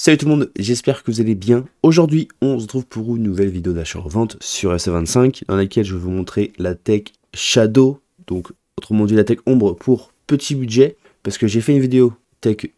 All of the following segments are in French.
Salut tout le monde, j'espère que vous allez bien. Aujourd'hui, on se retrouve pour une nouvelle vidéo d'achat-revente sur SC25 dans laquelle je vais vous montrer la tech Shadow, donc autrement dit la tech ombre pour petit budget, parce que j'ai fait une vidéo tech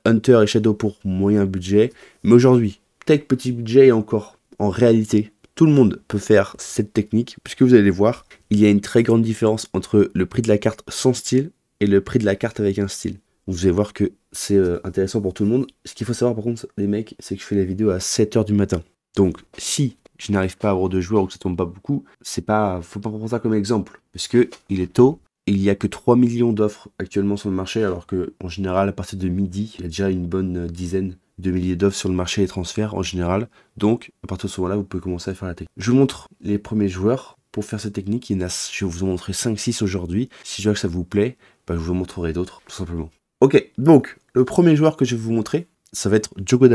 Hunter et Shadow pour moyen budget, mais aujourd'hui, tech petit budget et encore en réalité, tout le monde peut faire cette technique, puisque vous allez voir, il y a une très grande différence entre le prix de la carte sans style et le prix de la carte avec un style. Vous allez voir que c'est intéressant pour tout le monde. Ce qu'il faut savoir par contre, les mecs, c'est que je fais la vidéo à 7 h du matin. Donc, si je n'arrive pas à avoir de joueurs ou que ça tombe pas beaucoup, faut pas prendre ça comme exemple. Parce que il est tôt, et il n'y a que 3 millions d'offres actuellement sur le marché, alors que en général, à partir de midi, il y a déjà une bonne dizaine de milliers d'offres sur le marché et transferts en général. Donc, à partir de ce moment-là, vous pouvez commencer à faire la technique. Je vous montre les premiers joueurs. Pour faire cette technique, je vais vous en montrer 5-6 aujourd'hui. Si je vois que ça vous plaît, je vous en montrerai d'autres, tout simplement. Ok, donc le premier joueur que je vais vous montrer, ça va être Diogo.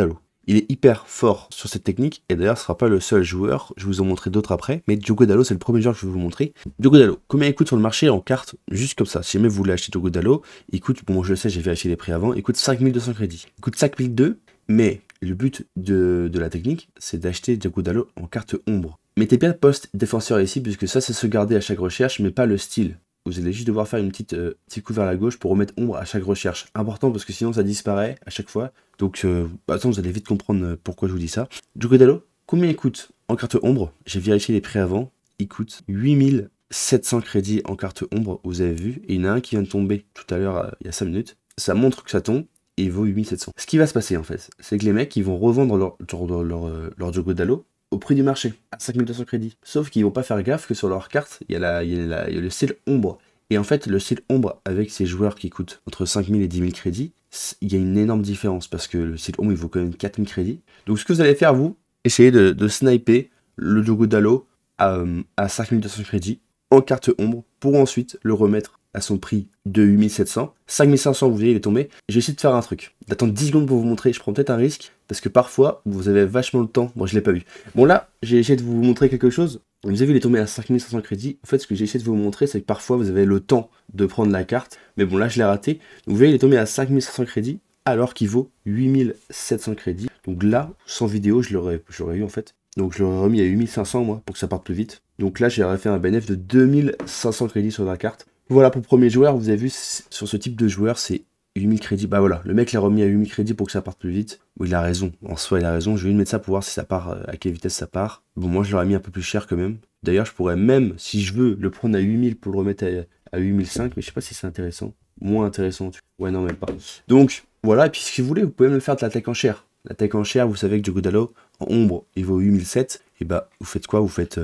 Il est hyper fort sur cette technique, et d'ailleurs ce sera pas le seul joueur, je vais vous en montrer d'autres après, mais Diogo c'est le premier joueur que je vais vous montrer. Diogo, combien il coûte sur le marché en carte, juste comme ça, si jamais vous voulez acheter Diogo, il coûte, bon je le sais, j'ai vérifié les prix avant, il coûte 5200 crédits. Il coûte 5002, mais le but de la technique, c'est d'acheter Diogo en carte ombre. Mettez bien poste défenseur ici, puisque ça c'est se garder à chaque recherche, mais pas le style. Vous allez juste devoir faire une petite coup vers la gauche pour remettre ombre à chaque recherche. Important parce que sinon ça disparaît à chaque fois. Donc attends, vous allez vite comprendre pourquoi je vous dis ça. Diogo, combien il coûte en carte ombre? J'ai vérifié les prix avant. Il coûte 8700 crédits en carte ombre, vous avez vu. Et il y en a un qui vient de tomber tout à l'heure, il y a 5 minutes. Ça montre que ça tombe et il vaut 8700. Ce qui va se passer en fait, c'est que les mecs ils vont revendre leur Diogo au prix du marché, à 5200 crédits. Sauf qu'ils vont pas faire gaffe que sur leur carte, il y a le style ombre. Et en fait, le style ombre avec ces joueurs qui coûtent entre 5000 et 10 000 crédits, il y a une énorme différence parce que le style ombre, il vaut quand même 4000 crédits. Donc ce que vous allez faire, vous, essayez de sniper le Diogo à 5200 crédits en carte ombre pour ensuite le remettre à son prix de 8700. 5500, vous voyez, il est tombé. J'ai essayé de faire un truc, d'attendre 10 secondes pour vous montrer. Je prends peut-être un risque, parce que parfois, vous avez vachement le temps. Moi, je l'ai pas vu. Bon, là, j'ai essayé de vous montrer quelque chose. Vous avez vu, il est tombé à 5500 crédits. En fait, ce que j'ai essayé de vous montrer, c'est que parfois, vous avez le temps de prendre la carte. Mais bon, là, je l'ai raté. Donc, vous voyez, il est tombé à 5500 crédits, alors qu'il vaut 8700 crédits. Donc là, sans vidéo, j'aurais eu, en fait. Donc, je l'aurais remis à 8500, moi, pour que ça parte plus vite. Donc là, j'aurais fait un bénéfice de 2500 crédits sur la carte. Voilà, pour le premier joueur, vous avez vu, sur ce type de joueur, c'est 8000 crédits. Bah voilà, le mec l'a remis à 8000 crédits pour que ça parte plus vite. Bon, il a raison, en soi, il a raison. Je vais lui mettre ça pour voir si ça part, à quelle vitesse ça part. Bon, moi, je l'aurais mis un peu plus cher quand même. D'ailleurs, je pourrais même, si je veux, le prendre à 8000 pour le remettre à 8005, mais je sais pas si c'est intéressant. Moins intéressant, ouais, non, même pas. Donc, voilà, et puis si vous voulez, vous pouvez même faire de la tech en chair. La tech en chair, vous savez que Diogo en ombre, il vaut 8007. Et bah, vous faites quoi? Vous faites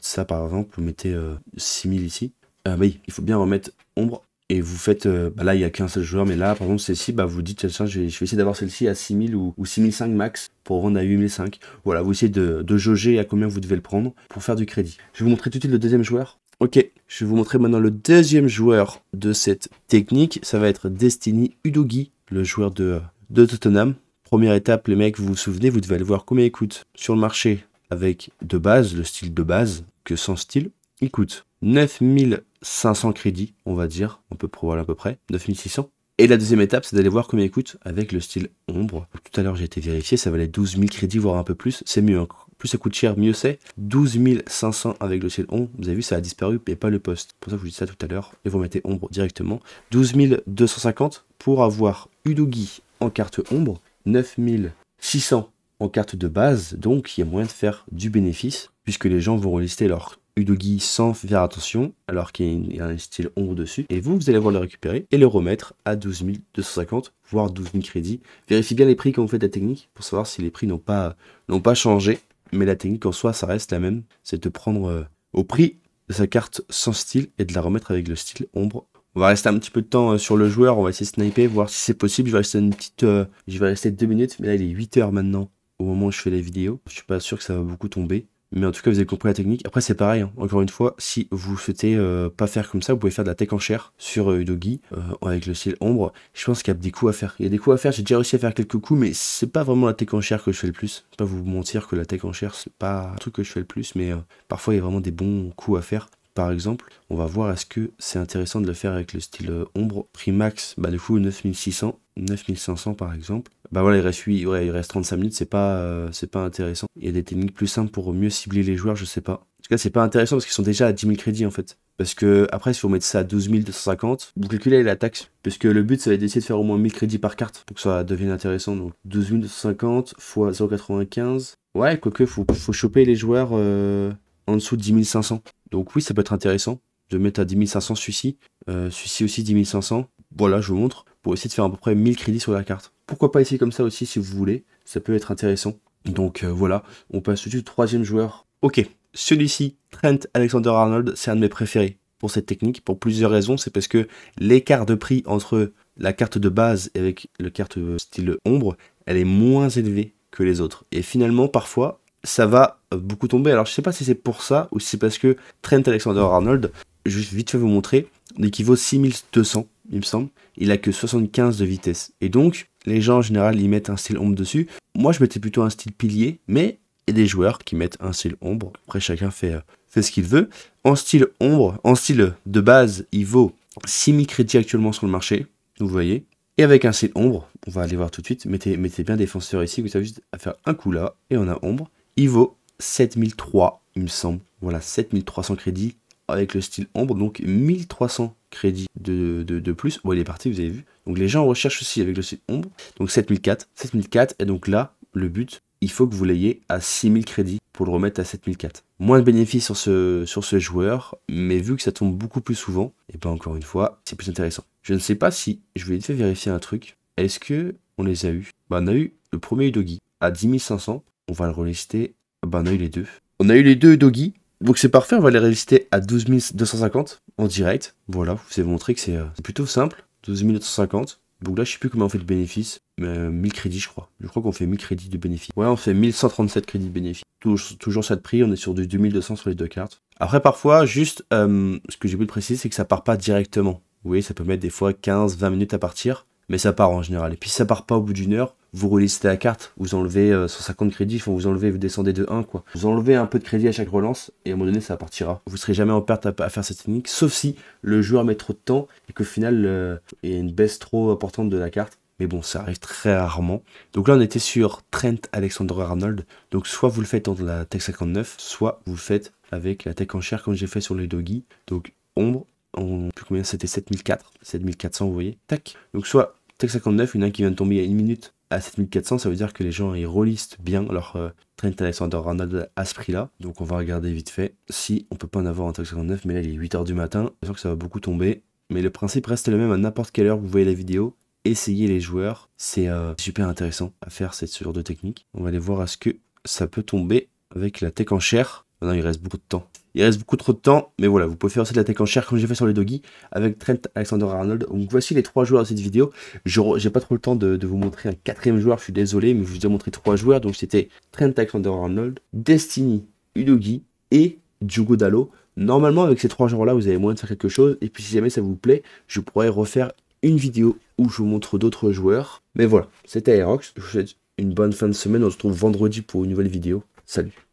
ça, par exemple, vous mettez 6000 ici. Oui, il faut bien remettre ombre et vous faites, là il n'y a qu'un seul joueur, mais là par exemple celle-ci, vous dites tiens, je vais essayer d'avoir celle-ci à 6000 ou 6005 max pour vendre à 8005. Voilà, vous essayez de jauger à combien vous devez le prendre pour faire du crédit. Je vais vous montrer tout de suite le deuxième joueur. Ok, je vais vous montrer maintenant le deuxième joueur de cette technique. Ça va être Destiny Udogie, le joueur de Tottenham. Première étape, les mecs, vous vous souvenez, vous devez aller voir combien il coûte sur le marché avec de base, le style de base, que sans style. Il coûte 9500 crédits, on va dire, on peut prévoir à peu près, 9600. Et la deuxième étape, c'est d'aller voir combien il coûte avec le style ombre. Tout à l'heure, j'ai été vérifié, ça valait 12 000 crédits, voire un peu plus. C'est mieux, hein. Plus ça coûte cher, mieux c'est. 12 500 avec le style ombre. Vous avez vu, ça a disparu, mais pas le poste. Pour ça, je vous dis ça tout à l'heure. Et vous mettez ombre directement. 12 250 pour avoir Udogie en carte ombre. 9600 en carte de base. Donc, il y a moyen de faire du bénéfice, puisque les gens vont relister leur Udogie sans faire attention, alors qu'il y a un style ombre dessus. Et vous allez voir le récupérer et le remettre à 12 250, voire 12 000 crédits. Vérifiez bien les prix quand vous faites la technique, pour savoir si les prix n'ont pas changé. Mais la technique en soi, ça reste la même. C'est de prendre au prix de sa carte sans style et de la remettre avec le style ombre. On va rester un petit peu de temps sur le joueur, on va essayer de sniper, voir si c'est possible. Je vais rester 2 minutes, mais là il est 8 h maintenant, au moment où je fais la vidéo. Je suis pas sûr que ça va beaucoup tomber. Mais en tout cas, vous avez compris la technique. Après, c'est pareil, hein. Encore une fois, si vous souhaitez pas faire comme ça, vous pouvez faire de la tech en chair sur Udogie avec le style ombre. Je pense qu'il y a des coups à faire. Il y a des coups à faire, j'ai déjà réussi à faire quelques coups, mais c'est pas vraiment la tech en chair que je fais le plus. Je vais pas vous mentir que la tech en chair, c'est pas un truc que je fais le plus, mais parfois, il y a vraiment des bons coups à faire. Par exemple, on va voir est-ce que c'est intéressant de le faire avec le style ombre. Prix max, du coup 9600. 9500 par exemple. Bah voilà, il reste 35 minutes, c'est pas intéressant. Il y a des techniques plus simples pour mieux cibler les joueurs, je sais pas. En tout cas, c'est pas intéressant parce qu'ils sont déjà à 10 000 crédits en fait. Parce que après, si vous mettez ça à 12 250, vous calculez la taxe. Parce que le but, ça va être d'essayer de faire au moins 1000 crédits par carte pour que ça devienne intéressant. Donc 12 250 fois 0,95. Ouais, quoique, faut choper les joueurs en dessous de 10 500. Donc oui, ça peut être intéressant de mettre à 10 500 celui-ci. Celui-ci aussi 10 500. Voilà, je vous montre. Pour essayer de faire à peu près 1000 crédits sur la carte. Pourquoi pas essayer comme ça aussi si vous voulez. Ça peut être intéressant. Donc voilà, on passe tout de suite au troisième joueur. Ok, celui-ci, Trent Alexander-Arnold, c'est un de mes préférés pour cette technique. Pour plusieurs raisons. C'est parce que l'écart de prix entre la carte de base et avec la carte style ombre, elle est moins élevée que les autres. Et finalement, parfois, ça va beaucoup tomber. Alors je sais pas si c'est pour ça ou si c'est parce que Trent Alexander-Arnold, juste vite fait vous montrer, donc il vaut 6200, il me semble. Il a que 75 de vitesse. Et donc, les gens en général, ils mettent un style ombre dessus. Moi, je mettais plutôt un style pilier, mais il y a des joueurs qui mettent un style ombre. Après, chacun fait ce qu'il veut. En style ombre, en style de base, il vaut 6000 crédits actuellement sur le marché. Vous voyez. Et avec un style ombre, on va aller voir tout de suite. Mettez bien défenseur ici. Vous avez juste à faire un coup là. Et on a ombre. Il vaut 7003, il me semble. Voilà, 7300 crédits avec le style ombre. Donc 1300 crédits de plus. Bon, il est parti, vous avez vu. Donc les gens recherchent aussi avec le style ombre. Donc 7004. 7004. Et donc là, le but, il faut que vous l'ayez à 6000 crédits pour le remettre à 7004. Moins de bénéfices sur ce joueur, mais vu que ça tombe beaucoup plus souvent, et pas encore une fois, c'est plus intéressant. Je ne sais pas si, je vais vite fait vérifier un truc. Est-ce que on les a eu? Bah, on a eu le premier Udogi à 10 500. On va le relister. Bah, on a eu les deux. On a eu les deux Udogi. Donc c'est parfait, on va les relister à 12 250 en direct. Voilà, je vous ai montré que c'est plutôt simple. 12 250. Donc là, je sais plus comment on fait de bénéfices. 1000 crédits, je crois. Je crois qu'on fait 1000 crédits de bénéfices. Ouais, on fait 1137 crédits de bénéfices. Toujours ça de prix, on est sur du 2200 sur les deux cartes. Après, parfois, juste, ce que j'ai oublié de préciser, c'est que ça part pas directement. Vous voyez, ça peut mettre des fois 15-20 minutes à partir. Mais ça part en général. Et puis si ça part pas au bout d'une heure, vous relistez la carte, vous enlevez 150 crédits, vous enlevez, vous descendez de 1 quoi. Vous enlevez un peu de crédit à chaque relance et à un moment donné ça partira. Vous serez jamais en perte à faire cette technique, sauf si le joueur met trop de temps et qu'au final il y a une baisse trop importante de la carte. Mais bon, ça arrive très rarement. Donc là on était sur Trent Alexander-Arnold. Donc soit vous le faites dans la Tech 59, soit vous le faites avec la Tech en chair comme j'ai fait sur les Doggy. Donc ombre. Plus combien c'était 7400 vous voyez, tac. Donc soit Tech 59, il y en a un qui vient de tomber il y a une minute à 7400, ça veut dire que les gens ils relistent bien leur Trent Alexander-Arnold à ce prix là. Donc on va regarder vite fait si on peut pas en avoir en Tech 59, mais là il est 8h du matin, je sûr que ça va beaucoup tomber. Mais le principe reste le même à n'importe quelle heure que vous voyez la vidéo. Essayez les joueurs, c'est super intéressant à faire cette sorte de technique. On va aller voir à ce que ça peut tomber avec la Tech en chair. Non, il reste beaucoup de temps. Il reste beaucoup trop de temps, mais voilà, vous pouvez faire aussi de la tech en chair comme j'ai fait sur les Doggy avec Trent Alexander-Arnold. Donc voici les 3 joueurs de cette vidéo. J'ai pas trop le temps de vous montrer un 4e joueur, je suis désolé, mais je vous ai montré 3 joueurs. Donc c'était Trent Alexander-Arnold, Destiny, Udogi et Diogo Dalot. Normalement, avec ces 3 joueurs-là, vous avez moyen de faire quelque chose. Et puis si jamais ça vous plaît, je pourrais refaire une vidéo où je vous montre d'autres joueurs. Mais voilà, c'était Aerox. Je vous souhaite une bonne fin de semaine. On se retrouve vendredi pour une nouvelle vidéo. Salut!